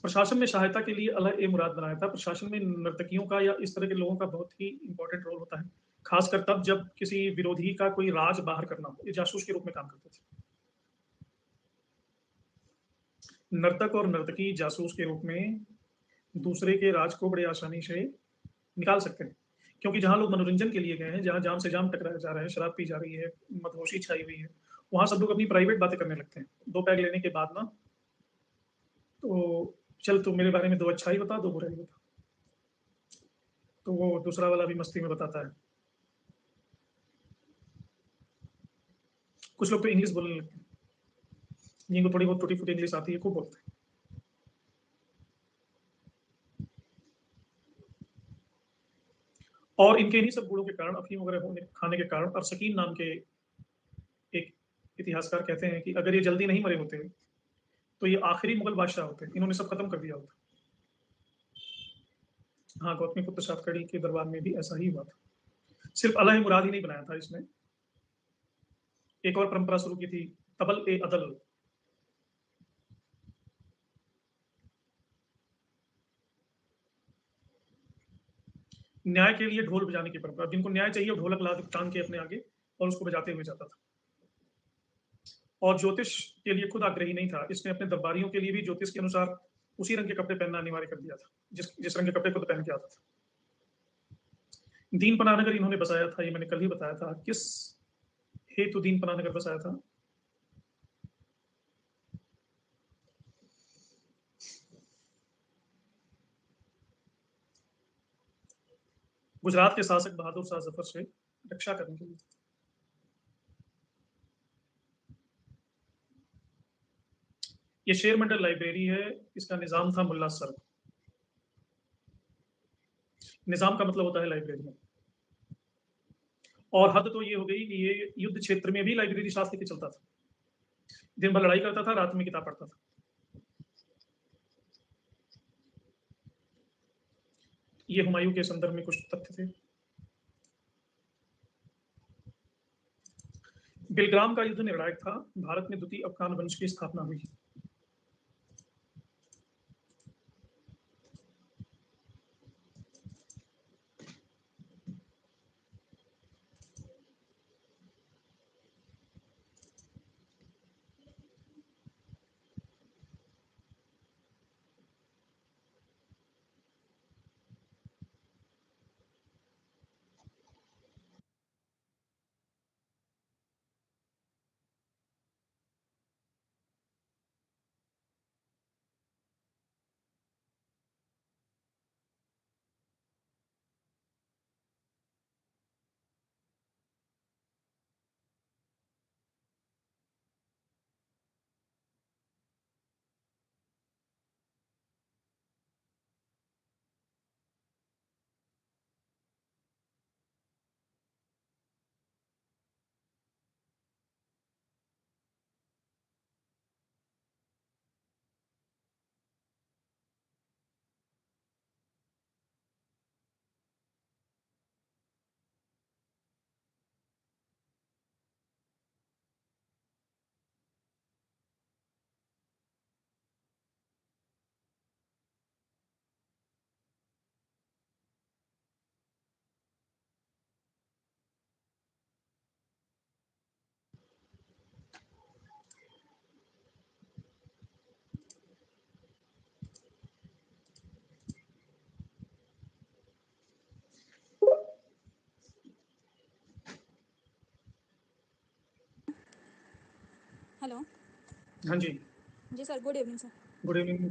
प्रशासन में सहायता के लिए अलह ए मुराद बनाया था। प्रशासन में नर्तकियों का या इस तरह के लोगों का बहुत ही इंपॉर्टेंट रोल होता है, खासकर तब जब किसी विरोधी का कोई राज बाहर करना हो। ये जासूस के रूप में काम करते थे। नर्तक और नर्तकी जासूस के रूप में दूसरे के राज को बड़े आसानी से निकाल सकते हैं, क्योंकि जहां लोग मनोरंजन के लिए गए हैं, जहां जाम से जाम टकराए जा रहे हैं, शराब पी जा रही है, मदहोशी छाई हुई है, वहां सब लोग अपनी प्राइवेट बातें करने लगते हैं। 2 पैग लेने के बाद ना, तो चल तू मेरे बारे में 2 अच्छाई बता, 2 बुराई बता। तो वो दूसरा वाला भी मस्ती में बताता है। कुछ लोग तो इंग्लिश बोलने लगते हैं, जिनको थोड़ी बहुत टूटी फूटी इंग्लिश आती है, खूब बोलते हैं। और इनके इन्हीं सब गुणों के कारण, अफीम वगैरह होने खाने के कारण, अरसकीन नाम के एक इतिहासकार कहते हैं कि अगर ये जल्दी नहीं मरे होते तो ये आखिरी मुगल बादशाह होते, इन्होंने सब खत्म कर दिया होता। हाँ, गौतमीपुत्र सातकर्णी के दरबार में भी ऐसा ही हुआ था। सिर्फ अलह मुराद ही नहीं बनाया था इसने, एक और परंपरा शुरू की थी, तबल ए अदल। न्याय के लिए ढोल बजाने की परंपरा, जिनको न्याय चाहिए वो ढोलक ला टांग के अपने आगे और उसको बजाते हुए जाता था। और ज्योतिष के लिए खुद आग्रही नहीं था, इसने अपने दरबारियों के लिए भी ज्योतिष के अनुसार उसी रंग के कपड़े पहनना अनिवार्य कर दिया था, जिस रंग के कपड़े खुद पहन के आता था। दीन पनाहनगर इन्होंने बसाया था, ये मैंने कल ही बताया था। किस हेतु दीन पनाहनगर बसाया था? गुजरात के शासक बहादुर शाह जफर से रक्षा करने के लिए। ये शेर मंडल लाइब्रेरी है, इसका निजाम था मुल्ला सर। निजाम का मतलब होता है लाइब्रेरी में। और हद तो ये हो गई कि ये युद्ध क्षेत्र में भी लाइब्रेरी शास्त्र के चलता था। दिन भर लड़ाई करता था, रात में किताब पढ़ता था। ये हुमायूं के संदर्भ में कुछ तथ्य थे। बिलग्राम का युद्ध निर्णायक था, भारत में द्वितीय अफगान वंश की स्थापना हुई। हेलो। हाँ जी, जी sir, good evening sir. Good evening.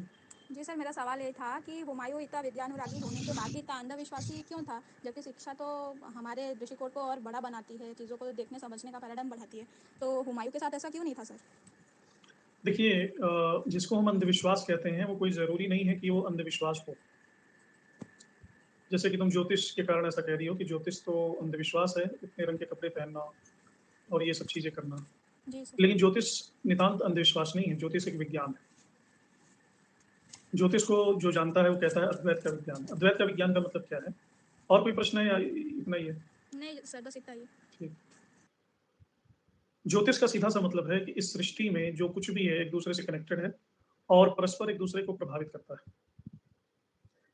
जी सर, मेरा सवाल ये था कि हुमायूं इतना विज्ञानुरागी होने के बाद भी इतना अंधविश्वासी क्यों था, जबकि शिक्षा तो हमारे दृष्टिकोण को और बड़ा बनाती है, चीज़ों को देखने समझने का पैराडाइम बढ़ाती है, तो हुमायूं के साथ ऐसा क्यों नहीं था सर? देखिए जिसको हम अंधविश्वास कहते हैं वो कोई ज़रूरी नहीं है कि वो अंधविश्वास हो। जैसे कि तुम ज्योतिष के कारण ऐसा कह रही हो कि ज्योतिष तो अंधविश्वास है, इतने रंग के कपड़े पहनना और ये सब चीज़ें करना। जी सर। लेकिन ज्योतिष नितांत अंधविश्वास नहीं है, ज्योतिष एक विज्ञान है। ज्योतिष को जो जानता है वो कहता है अद्वैत का विज्ञान। अद्वैत का विज्ञान का मतलब क्या है? और कोई प्रश्न है या इतना ही है? नहीं सर, बस इतना ही। ठीक। ज्योतिष का सीधा सा मतलब है कि इस सृष्टि में जो कुछ भी है एक दूसरे से कनेक्टेड है और परस्पर एक दूसरे को प्रभावित करता है।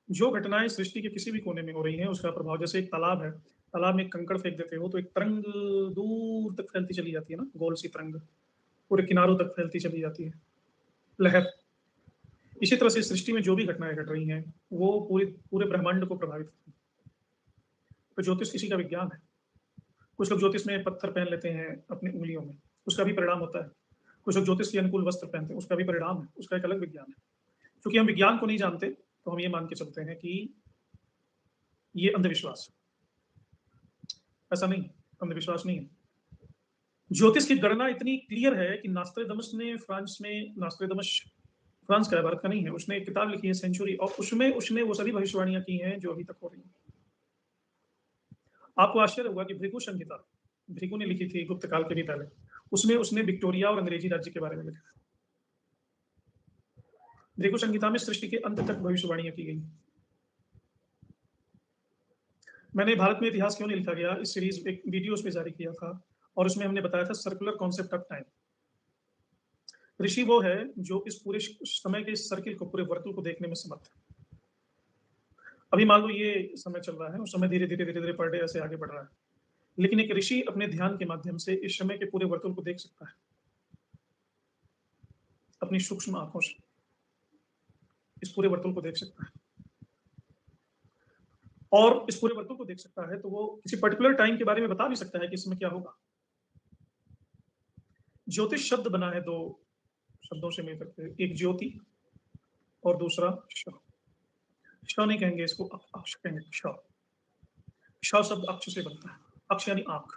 जो घटनाएं सृष्टि के किसी भी कोने में हो रही हैं उसका प्रभाव, जैसे एक तालाब है, तालाब में एक कंकड़ फेंक देते हो तो एक तरंग दूर तक फैलती चली जाती है ना, गोल सी तरंग पूरे किनारों तक फैलती चली जाती है, लहर। इसी तरह से सृष्टि में जो भी घटनाएं घट रही हैं वो पूरे ब्रह्मांड को प्रभावित करती हैं। तो ज्योतिष इसी का विज्ञान है। कुछ लोग ज्योतिष में पत्थर पहन लेते हैं अपनी उंगलियों में, उसका भी परिणाम होता है। कुछ लोग ज्योतिष के अनुकूल वस्त्र पहनते हैं, उसका भी परिणाम है, उसका एक अलग विज्ञान है। क्योंकि हम विज्ञान को नहीं जानते तो हम ये मान के चलते हैं कि ये अंधविश्वास। ऐसा नहीं, अंधविश्वास नहीं है। ज्योतिष की गणना इतनी क्लियर है कि नास्ट्रेडमस ने फ्रांस में, नास्ट्रेडमस फ्रांस का है, भारत का नहीं है, उसने एक किताब लिखी है सेंचुरी, और उसमें उसने वो सभी भविष्यवाणियां की हैं जो अभी तक हो रही हैं। आपको आश्चर्य होगा कि भृगु संहिता भृगु ने लिखी थी गुप्त काल के भी पहले, उसमें उसने विक्टोरिया और अंग्रेजी राज्य के बारे में लिखा। भृगु संहिता में सृष्टि के अंत तक भविष्यवाणियां की गई। मैंने भारत में इतिहास क्यों नहीं लिखा गया इस सीरीज एक वीडियो उस पर जारी किया था, और उसमें हमने बताया था सर्कुलर कॉन्सेप्ट ऑफ टाइम। ऋषि वो है जो इस पूरे समय के इस सर्किल को, पूरे वर्तुल को देखने में समर्थ है। अभी मान लो ये समय चल रहा है, उस समय धीरे धीरे धीरे धीरे पर डे ऐसे आगे बढ़ रहा है, लेकिन एक ऋषि अपने ध्यान के माध्यम से इस समय के पूरे वर्तुल को देख सकता है अपनी सूक्ष्म आंखों से, इस पूरे वर्तुल को देख सकता है। और इस पूरे वर्तुल को देख सकता है तो वो किसी पर्टिकुलर टाइम के बारे में बता भी सकता है कि इसमें क्या होगा। ज्योतिष शब्द बना है दो शब्दों से मिल करके, एक ज्योति और दूसरा श। श नहीं कहेंगे इसको, अक्ष कहेंगे। श, श शब्द अक्ष से बनता है, अक्ष यानी आंख,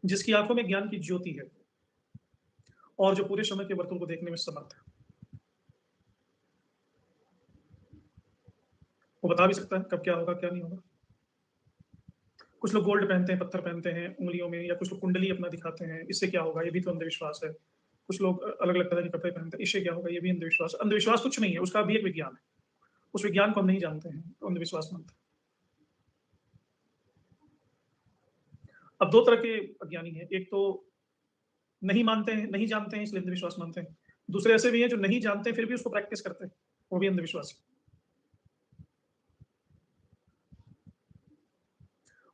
जिसकी आंखों में ज्ञान की ज्योति है और जो पूरे समय के वर्तुल को देखने में समर्थ है। वो बता भी सकता है कब क्या होगा क्या नहीं होगा। कुछ लोग गोल्ड पहनते हैं, पत्थर पहनते हैं उंगलियों में, या कुछ लोग कुंडली अपना दिखाते हैं, इससे क्या होगा, ये भी तो अंधविश्वास है। कुछ लोग अलग अलग तरह के कपड़े पहनते हैं, इससे क्या होगा, ये भी अंधविश्वास। अंधविश्वास कुछ नहीं है, उसका भी एक विज्ञान है, उस विज्ञान को हम नहीं जानते हैं तो अंधविश्वास मानते हैं। अब दो तरह के अज्ञानी हैं, एक तो नहीं मानते हैं, नहीं जानते हैं इसलिए अंधविश्वास मानते हैं। दूसरे ऐसे भी हैं जो नहीं जानते फिर भी उसको प्रैक्टिस करते हैं, वो भी अंधविश्वास है।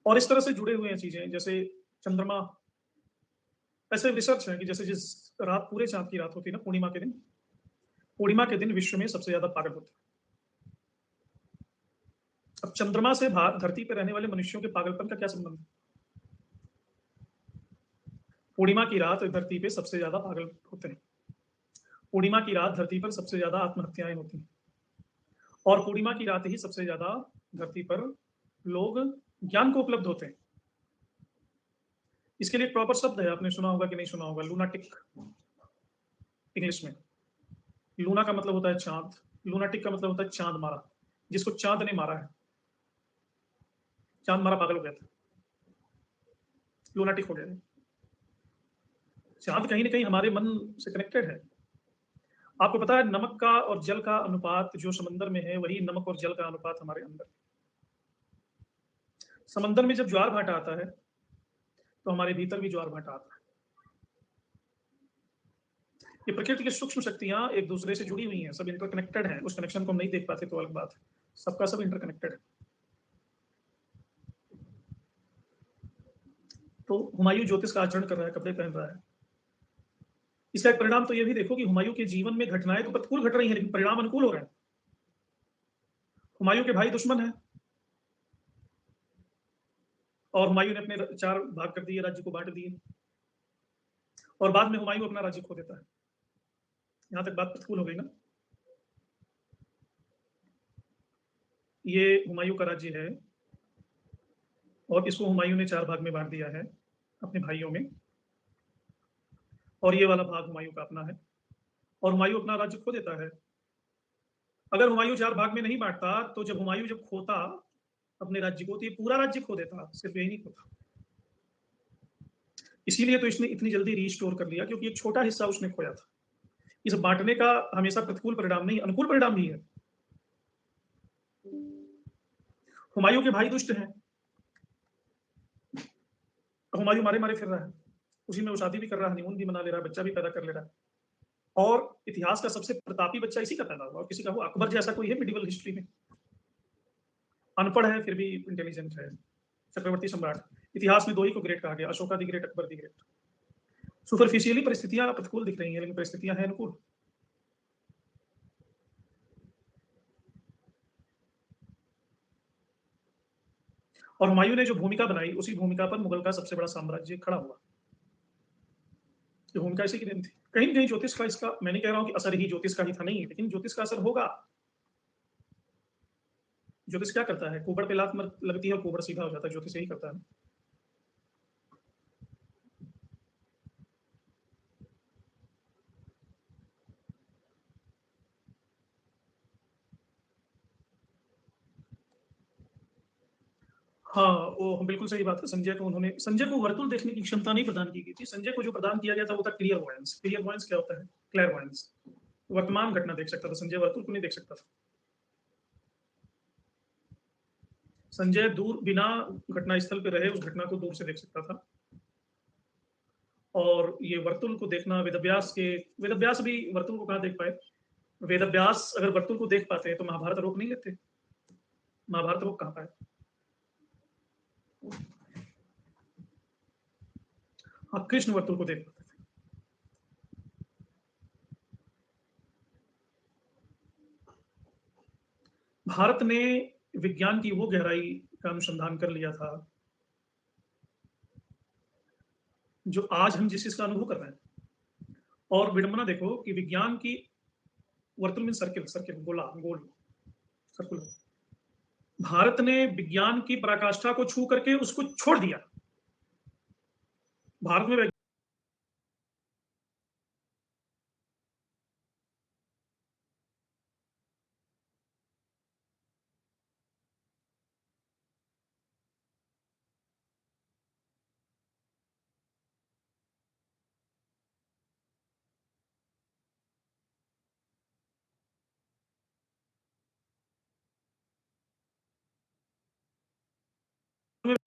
और इस तरह से जुड़े हुए हैं चीजें, जैसे चंद्रमा। ऐसे रिसर्च है कि जैसे जिस रात पूरे चांद की रात होती है ना, पूर्णिमा के दिन, पूर्णिमा के दिन विश्व में सबसे ज्यादा पागल होते हैं। अब चंद्रमा से धरती पर रहने वाले मनुष्यों के पागलपन का क्या संबंध है? पूर्णिमा की रात धरती पे सबसे ज्यादा पागल होते हैं। पूर्णिमा की रात धरती पर सबसे ज्यादा आत्महत्याएं होती हैं, और पूर्णिमा की रात ही सबसे ज्यादा धरती पर लोग ज्ञान को उपलब्ध होते हैं। इसके लिए एक प्रॉपर शब्द है, आपने सुना होगा कि नहीं सुना होगा, लूनाटिक। इंग्लिश में लूना का मतलब होता है चांद, लूनाटिक का मतलब होता है चांद मारा, जिसको चांद ने मारा है। चांद मारा पागल हो गया था, लूनाटिक हो गया। चांद कहीं ना कहीं हमारे मन से कनेक्टेड है। आपको पता है नमक का और जल का अनुपात जो समंदर में है, वही नमक और जल का अनुपात हमारे अंदर। समंदर में जब ज्वार भाटा आता है तो हमारे भीतर भी ज्वार भाटा आता है। ये प्रकृति की सूक्ष्म शक्तियां एक दूसरे से जुड़ी हुई हैं, सब इंटरकनेक्टेड हैं। उस कनेक्शन को हम नहीं देख पाते तो अलग बात है, सबका सब इंटरकनेक्टेड है। तो हुमायूं ज्योतिष का आचरण कर रहा है, कपड़े पहन रहा है। इसका एक परिणाम तो ये भी देखो कि हुमायूं के जीवन में घटनाएं तो प्रतिकूल घट रही हैं, लेकिन परिणाम अनुकूल हो रहे हैं। हुमायूं के भाई दुश्मन है और हुमायूं ने अपने 4 भाग कर दिए, राज्य को बांट दिए। और बाद में हुमायूं अपना राज्य खो देता है। यहां तक बात प्रतिकूल हो गई ना। ये हुमायूं का राज्य है और इसको हुमायूं ने 4 भाग में बांट दिया है अपने भाइयों में, और ये वाला भाग हुमायूं का अपना है, और हुमायूं अपना राज्य खो देता है। अगर हुमायूं 4 भाग में नहीं बांटता तो जब हुमायूं जब खोता अपने राज्य को, तो ये पूरा राज्य खो देता, सिर्फ यही नहीं खोता। इसीलिए तो इसने इतनी जल्दी रीस्टोर कर लिया, क्योंकि एक छोटा हिस्सा उसने खोया था। इस बांटने का हमेशा प्रतिकूल परिणाम नहीं, अनुकूल परिणाम भी है। हुमायूं के भाई दुष्ट हैं, हुमायूं मारे मारे फिर रहा है, उसी में वो शादी भी कर रहा है, हनीमून भी मना ले रहा है, बच्चा भी पैदा कर ले रहा है, और इतिहास का सबसे प्रतापी बच्चा इसी का पैदा हुआ, और किसी का हुआ। अकबर जैसा कोई है मिडिवल हिस्ट्री में? अनपढ़ है फिर भी इंटेलिजेंट है, चक्रवर्ती सम्राट। इतिहास में 2 ही को ग्रेट कहा गया, Ashoka the great, Akbar the great. Superficially परिस्थितियां प्रतिकूल दिख रही हैं, लेकिन परिस्थितियां हैं अनुकूल। और हुमायूं ने जो भूमिका बनाई, उसी भूमिका पर मुगल का सबसे बड़ा साम्राज्य खड़ा हुआ। ये भूमिका इसी की देन थी। कहीं न कहीं ज्योतिष का इसका, मैं नहीं कह रहा हूं कि असर ही ज्योतिष का ही था, नहीं, लेकिन ज्योतिष का असर होगा। ज्योतिष क्या करता है? कुबड़ पे लात लगती है और कुबड़ सीधा हो जाता है, ज्योतिष यही करता है। हाँ, वो बिल्कुल सही बात है। संजय को वर्तुल देखने की क्षमता नहीं प्रदान की गई थी। संजय को जो प्रदान किया गया था वो था क्लियरवॉयंस। क्लियरवॉयंस क्या होता है? क्लैरवॉयंस। वर्तमान घटना देख सकता था, संजय वर्तुल को नहीं देख सकता था। संजय दूर बिना घटना स्थल पे रहे उस घटना को दूर से देख सकता था। और ये वर्तुल को देखना, वेदव्यास भी वर्तुल को कहाँ देख पाए? वेदव्यास अगर वर्तुल को देख पाते तो महाभारत रोक नहीं लेते। महाभारत रोक कहाँ पाए? हाँ, कृष्ण वर्तुल को देख पाते थे। भारत ने विज्ञान की वो गहराई का अनुसंधान कर लिया था जो आज हम जिस चीज का अनुभव कर रहे हैं। और विडंबना देखो कि विज्ञान की, वर्तुल में सर्किल, गोला, गोल, सर्कुलर। भारत ने विज्ञान की पराकाष्ठा को छू करके उसको छोड़ दिया। भारत में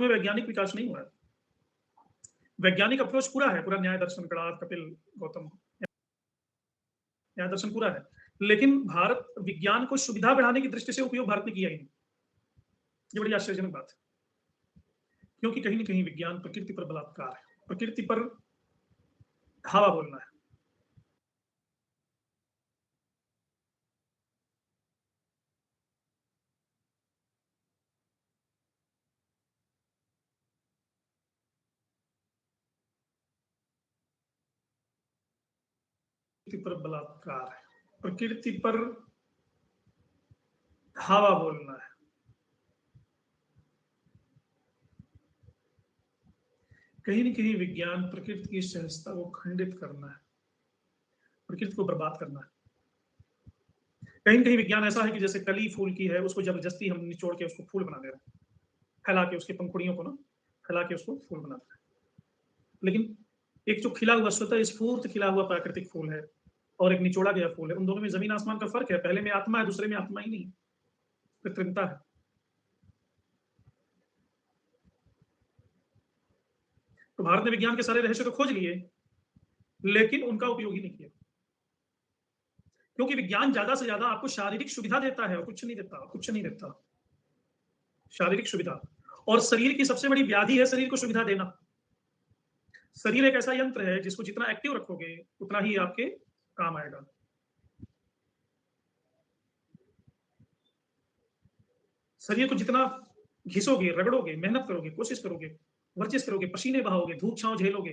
वैज्ञानिक विकास नहीं हुआ है। वैज्ञानिक अप्रोच पूरा है, पूरा न्याय दर्शन, गणाद, कपिल, गौतम, न्याय दर्शन पूरा है, लेकिन भारत विज्ञान को सुविधा बढ़ाने की दृष्टि से उपयोग भारत ने किया ही नहीं। ये बड़ी आश्चर्यजनक बात है, क्योंकि कहीं न कहीं विज्ञान प्रकृति पर बलात्कार है, प्रकृति पर हवा बोलना है। प्रकृति पर बलात्कार है, प्रकृति पर हवा बोलना है। कहीं न कहीं विज्ञान प्रकृति की सहजता को खंडित करना है, प्रकृति को बर्बाद करना है। कहीं न कहीं विज्ञान ऐसा है कि जैसे कली फूल की है, उसको जबरदस्ती हम निचोड़ के उसको फूल बना दे रहे हैं, फैला के उसकी पंखुड़ियों को ना, फैला के उसको फूल बना दे रहे हैं। लेकिन एक जो खिला हुआ, स्वतः स्फूर्त खिला हुआ प्राकृतिक फूल है और एक निचोड़ा गया फूल है, उन दोनों में जमीन आसमान का फर्क है। पहले में आत्मा है, दूसरे में आत्मा ही नहीं, कृत्रिमता है। तो भारत ने विज्ञान के सारे रहस्य तो खोज लिए, लेकिन उनका उपयोग ही नहीं किया, क्योंकि विज्ञान ज्यादा से ज्यादा आपको शारीरिक सुविधा देता है और कुछ नहीं देता, कुछ नहीं देता। शारीरिक सुविधा, और शरीर की सबसे बड़ी व्याधि है शरीर को सुविधा देना। शरीर एक ऐसा यंत्र है जिसको जितना एक्टिव रखोगे उतना ही आपके काम आएगा। शरीर को जितना घिसोगे, रगड़ोगे, मेहनत करोगे, कोशिश करोगे, वर्जिश करोगे, पसीने बहाओगे, धूप छांव झेलोगे,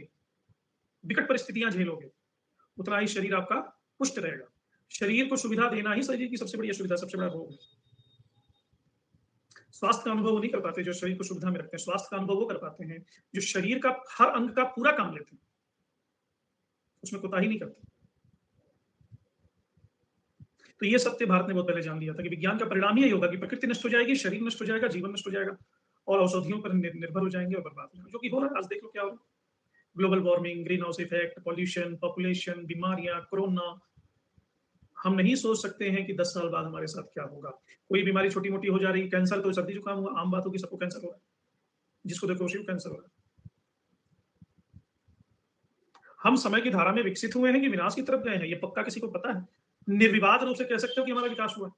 विकट परिस्थितियां झेलोगे, उतना ही शरीर आपका पुष्ट रहेगा। शरीर को सुविधा देना ही शरीर की सबसे बड़ी असुविधा, सबसे बड़ा रोग है। स्वास्थ्य का अनुभव वो नहीं कर पाते जो शरीर को सुविधा में रखते हैं। स्वास्थ्य का अनुभव वो कर पाते हैं जो शरीर का हर अंग का पूरा काम लेते हैं, उसमें कोताही नहीं करते। तो ये सत्य भारत ने बहुत पहले जान लिया था कि विज्ञान का परिणाम यही होगा कि प्रकृति नष्ट हो जाएगी, शरीर नष्ट हो जाएगा, जीवन नष्ट हो जाएगा और औषधियों पर निर्भर हो जाएंगे और बर्बाद हो जाएंगे, जो कि हो रहा है। आज देख लो क्या हो रहा है। Global warming, green house effect, pollution, population, बीमारियां, कोरोना। हम नहीं सोच सकते हैं कि 10 साल बाद हमारे साथ क्या होगा। कोई बीमारी छोटी मोटी हो जा रही है, कैंसर तो सर्दी जुकाम हुआ, आम बात होगी, सबको कैंसर हो रहा है, जिसको देखो उसी को कैंसर हो रहा है। हम समय की धारा में विकसित हुए हैं कि विनाश की तरफ गए हैं, ये पक्का किसी को पता है? निर्विवाद रूप से कह सकते हो कि हमारा विकास हुआ है?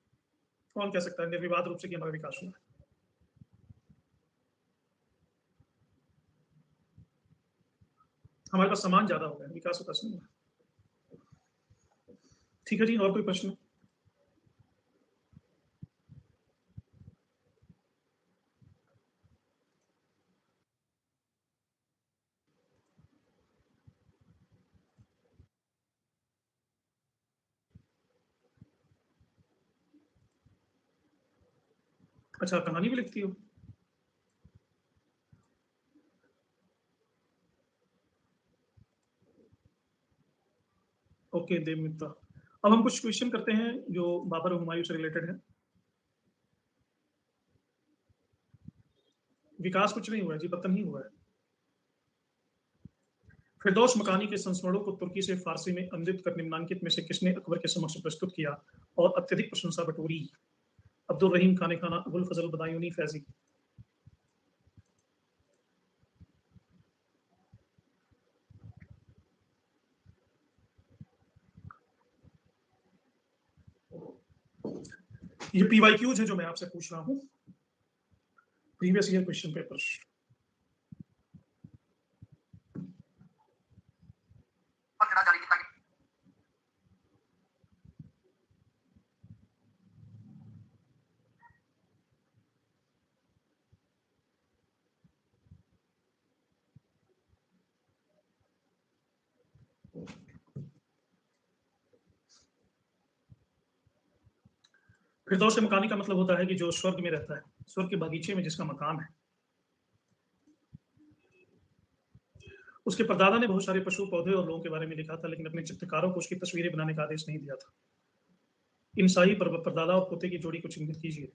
कौन कह सकता है निर्विवाद रूप से कि हमारा विकास हुआ है? हमारे पास सामान ज्यादा हो गया, विकास होता नहीं हुआ। ठीक है जी, और कोई प्रश्न? अच्छा, कहानी भी लिखती हो? ओके, देवमित्रा। अब हम कुछ क्वेश्चन करते हैं जो बाबर और हुमायूं से रिलेटेड है। विकास कुछ नहीं हुआ है जी, पतन ही हुआ है। फिरदौस मकानी के संस्मरणों को तुर्की से फारसी में अनुदित कर निम्नांकित में से किसने अकबर के समक्ष प्रस्तुत किया और अत्यधिक प्रशंसा बटोरी? अब्दुल रहीम खाने खाना, अबुल फजल बदायूनी फैजी। ये पीवाईक्यूज है जो मैं आपसे पूछ रहा हूं, प्रीवियस ईयर क्वेश्चन पेपर्स। फिरदौस मकानी का मतलब होता है कि जो स्वर्ग में रहता है, स्वर्ग के बगीचे में जिसका मकान है। उसके परदादा ने बहुत सारे पशु, पौधे और लोगों के बारे में लिखा था, लेकिन अपने चित्रकारों को उसकी तस्वीरें बनाने का आदेश नहीं दिया था। इन शाही परदादा और पोते की जोड़ी को चिन्हित कीजिए।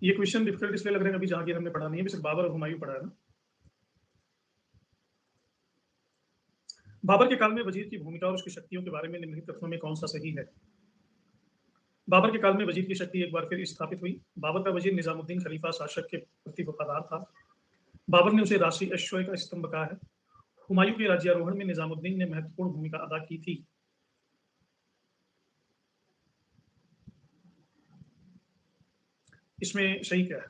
ये क्वेश्चन डिफिकल्ट इसलिए लग रहे हैं अभी जहांगीर हमने पढ़ा नहीं है, सिर्फ बाबर और हुमायूं पढ़ा है ना। बाबर के काल में वजीर की भूमिका और उसकी शक्तियों के बारे में निम्नलिखित कथनों में कौन सा सही है? बाबर के काल में वजीर की शक्ति एक बार फिर स्थापित हुई। बाबर का वजीर निजामुद्दीन खलीफा शासक के प्रति वफादार था। बाबर ने उसे राशि ऐश्वर्य का स्तंभ कहा है। हुमायूं के राज्यारोहण में निजामुद्दीन ने महत्वपूर्ण भूमिका अदा की थी। इसमें सही क्या है?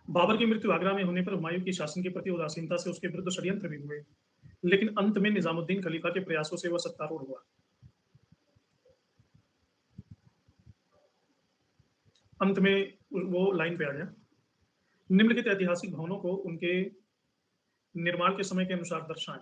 बाबर की मृत्यु आगरा में होने पर हुमायूं की शासन के प्रति उदासीनता से उसके विरुद्ध षड्यंत्र भी हुए, लेकिन अंत में निजामुद्दीन खलीफा के प्रयासों से वह सत्तारूढ़ हुआ। अंत में वो लाइन पे आ गया। निम्नलिखित ऐतिहासिक भवनों को उनके निर्माण के समय के अनुसार दर्शाएं।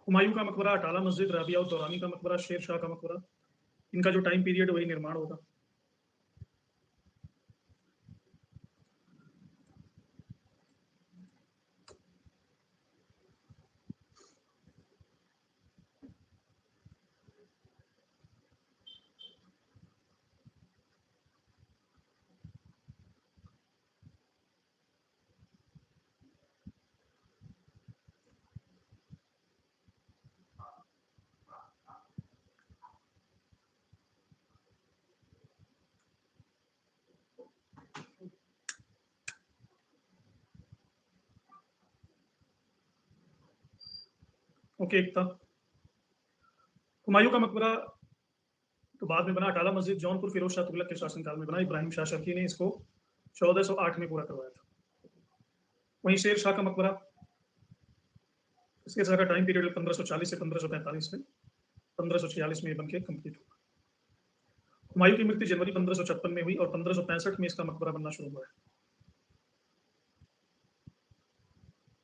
हुमायूं का मकबरा, अटाला मस्जिद, राबिया उद दौरानी का मकबरा, शेर शाह का मकबरा, इनका जो टाइम पीरियड वही निर्माण होगा। ओके, एकता। हुमायूं का मकबरा तो बाद में बना। अटाला मस्जिद जौनपुर फिरोज शाह तुगलक के शासनकाल में बना। इब्राहिम शाह शर्की ने इसको 1408 में पूरा करवाया था। वहीं शेर शाह का मकबरा, शेर शाह का टाइम पीरियड 1540 से 1545 में, 1546 में बन के कंप्लीट हुआ। हुमायूं की मृत्यु जनवरी 1556 में हुई और 1565 में इसका मकबरा बनना शुरू हुआ है।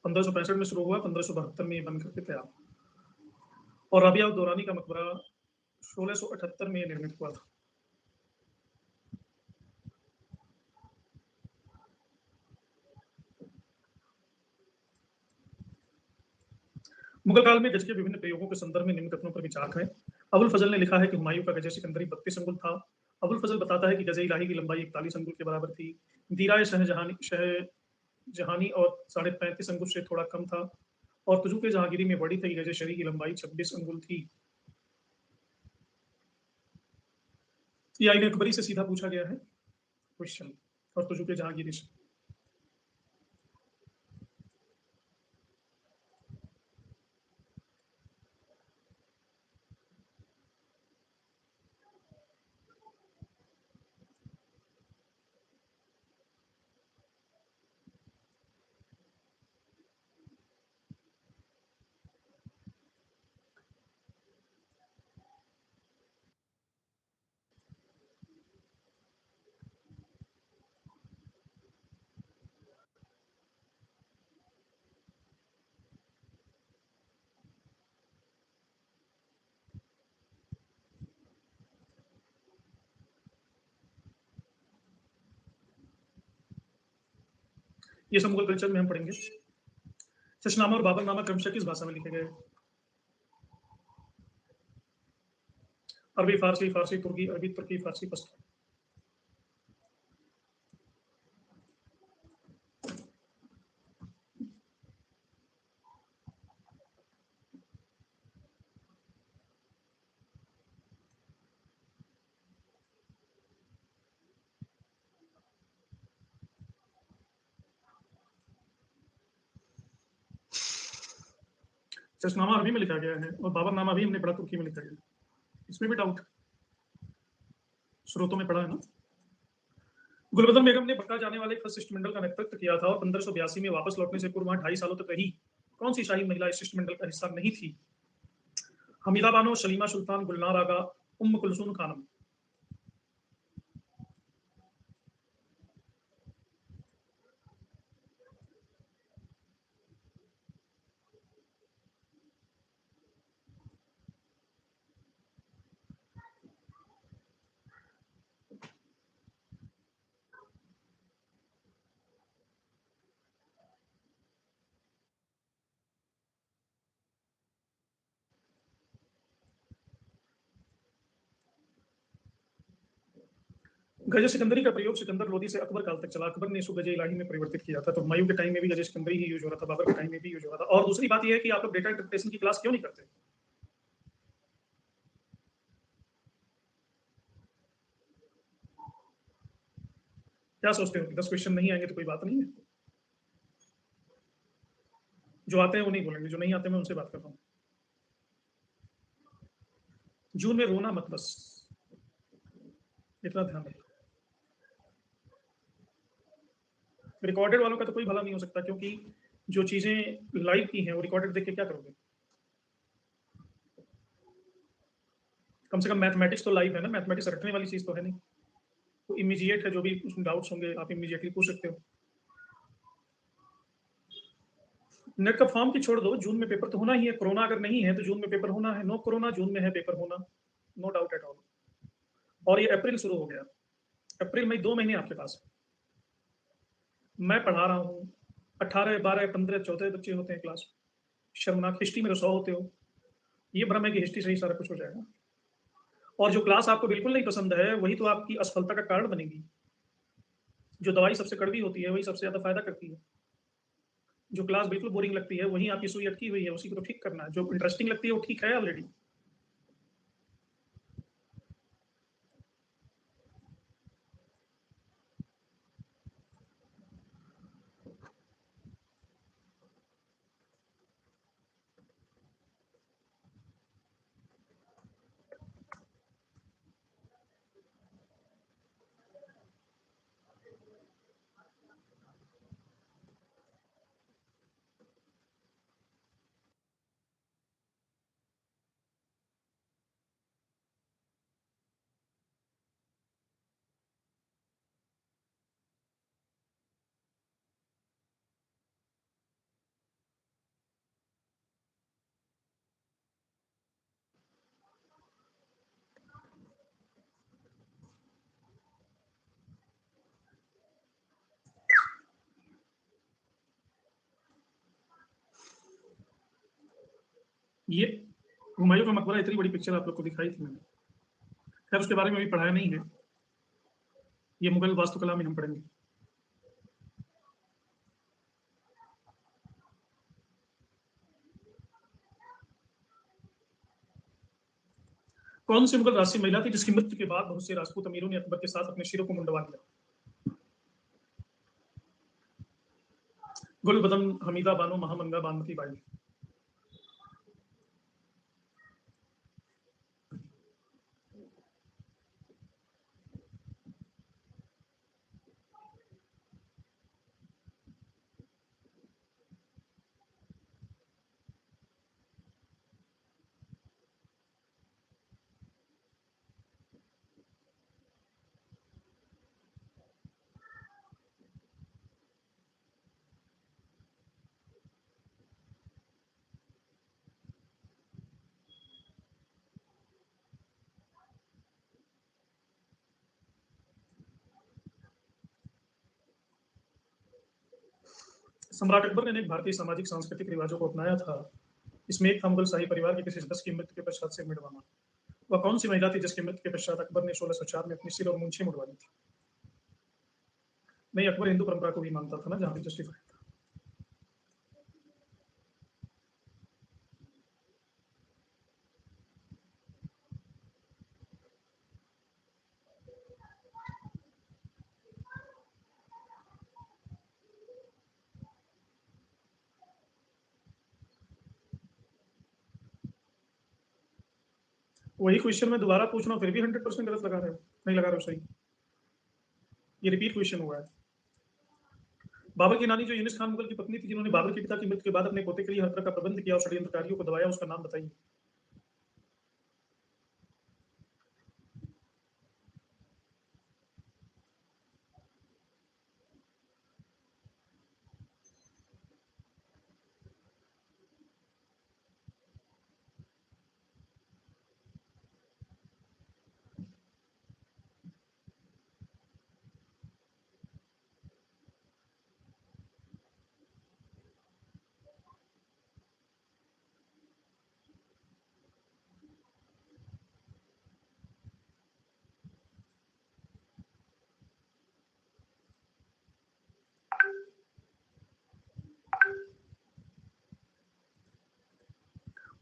1565 में शुरू हुआ, 1572 में ये बन करके तैयार हुआ। और राबिया उद दौरानी का मकबरा 1678 में निर्मित हुआ था। मुगल काल में गज के विभिन्न प्रयोगों के संदर्भ में निम्न कथनों पर विचार करें। अबुल फजल ने लिखा है कि हुमायूं का गज सिकंदरी 32 अंगुल था। अबुल फजल बताता है कि गज इलाही की लंबाई 41 अंगुल के बराबर थी। दीराए शहजहानी और 35.5 अंगुल से थोड़ा कम था। और तुजुक जहांगीरी में बड़ी थी गज शरी की लंबाई 26 अंगुल थी। ये आईन अकबरी से सीधा पूछा गया है क्वेश्चन, और तुजुक जहांगीरी से। ये सब मुगल कल्चर में हम पढ़ेंगे। चशनामा और बाबरनामा क्रमशः किस भाषा में लिखे गए? अरबी, फारसी, फारसी तुर्की, अरबी तुर्की, फारसी पश्तो। चशनामा अरबी में लिखा गया है और बाबरनामा भी हमने पढ़ा तुर्की में लिखा गया है। इसमें भी डाउट? स्रोतों में पढ़ा है ना। गुलबदन बेगम ने बक्का जाने वाले एक शिष्टमंडल का नेतृत्व किया था और 1582 में वापस लौटने से पूर्व वहां 2.5 सालों तक रही। कौन सी शाही महिला इस शिष्टमंडल का हिस्सा नहीं थी? हमीदा बानो, शलीमा सुल्तान, गुलनार आगा, उम्म कुलसूम खानम। गज सिकंदरी का प्रयोग सिकंदर लोदी से अकबर काल तक चला। अकबर ने इसको गज इलाही में परिवर्तित किया था। तो हुमायूं के टाइम में भी गज सिकंदरी ही यूज हो रहा था, बाबर के टाइम में भी यूज हो रहा था। और दूसरी बात यह है कि आप लोग डेटा इंटरप्रिटेशन की क्लास क्यों नहीं करते? क्या सोचते हो? 10 क्वेश्चन नहीं आएंगे तो कोई बात नहीं है? जो आते हैं वो नहीं बोलेंगे, जो नहीं आते मैं उनसे बात कर रहा हूँ। जून में रोना मत, बस इतना ध्यान रखो। रिकॉर्डेड वालों का तो कोई भला नहीं हो सकता, क्योंकि जो चीजें लाइव की हैं वो रिकॉर्डेड देख के क्या करोगे? कम से कम मैथमेटिक्स तो लाइव है ना, मैथमेटिक्स रटने वाली चीज तो है नहीं। तो इमीडिएट है, जो भी उसमें डाउट्स होंगे आप इमीडिएटली पूछ सकते हो। नेट का फॉर्म की छोड़ दो, जून में पेपर तो होना ही है। कोरोना अगर नहीं है तो जून में पेपर होना है। नो कोरोना, जून में है पेपर होना, नो डाउट एट ऑल। और ये अप्रैल शुरू हो गया, अप्रैल मई 2 महीने आपके पास। मैं पढ़ा रहा हूँ, 18, 12, 15, 14 बच्चे होते हैं क्लास। शर्मनाक। हिस्ट्री में तो 100 होते हो। ये भ्रम है कि हिस्ट्री से ही सारा कुछ हो जाएगा। और जो क्लास आपको बिल्कुल नहीं पसंद है वही तो आपकी असफलता का कारण बनेगी। जो दवाई सबसे कड़वी होती है वही सबसे ज्यादा फायदा करती है। जो क्लास बिल्कुल बोरिंग लगती है वही आपकी सुई अटकी हुई है, उसी को तो ठीक करना है। जो इंटरेस्टिंग लगती है वो ठीक है ऑलरेडी। ये हुमायूं का मकबरा, इतनी बड़ी पिक्चर आप लोग को दिखाई थी मैंने। खैर उसके बारे में अभी पढ़ाया नहीं है, ये मुगल वास्तुकला में हम पढ़ेंगे। कौन सी मुगल राजसी महिला थी जिसकी मृत्यु के बाद बहुत से राजपूत अमीरों ने अकबर के साथ अपने सिरों को मुंडवा दिया? गुलबदन, हमीदा बानो, महामंगा, बानमती बाई। सम्राट अकबर ने अनेक भारतीय सामाजिक सांस्कृतिक रिवाजों को अपनाया था। इसमें एक था मुगल शाही परिवार के किसी सदस्य की मृत्यु के पश्चात सिर मुंडवाना। वह कौन सी महिला थी जिसकी मृत्यु के पश्चात अकबर ने 1604 में अपनी सिर और मूंछें मुंडवा दी थी? नहीं, अकबर हिंदू परंपरा को भी मानता था ना, जहां पे जस्टिफाइड था। वही क्वेश्चन मैं दोबारा पूछ रहा हूँ, फिर भी 100% गलत लगा रहे हो। नहीं लगा रहे हो सही। ये रिपीट क्वेश्चन हुआ है। बाबर की नानी जो यूनिस खान मुगल की पत्नी थी, जिन्होंने बाबर के पिता की मृत्यु के बाद अपने पोते के लिए हर तरह का प्रबंध किया और षड्यंत्रकारियों को दबाया, उसका नाम बताइए।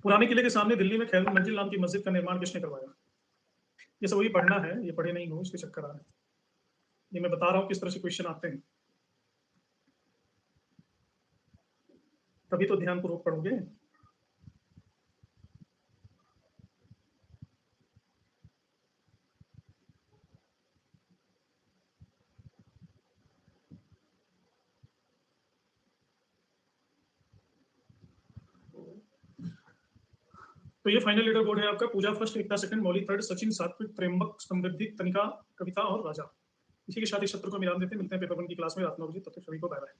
पुराने किले के सामने दिल्ली में खैर मंजिल नाम की मस्जिद का निर्माण किसने करवाया? ये सब वही पढ़ना है, ये पढ़े नहीं हो इसके चक्कर आ रहे हैं। ये मैं बता रहा हूँ किस तरह से क्वेश्चन आते हैं, तभी तो ध्यानपूर्वक पढ़ोगे। तो ये फाइनल लीडर बोर्ड है आपका। पूजा फर्स्ट, एकता सेकंड, मौली थर्ड, सचिन सात्विक, त्र्यंबक, समृद्धि, तनिका, कविता और राजा। इसी के साथ इस सत्र को विराम देते हैं। मिलते हैं पेपर 1 की क्लास में रात 9 बजे। तब तक सभी को बाय बाय।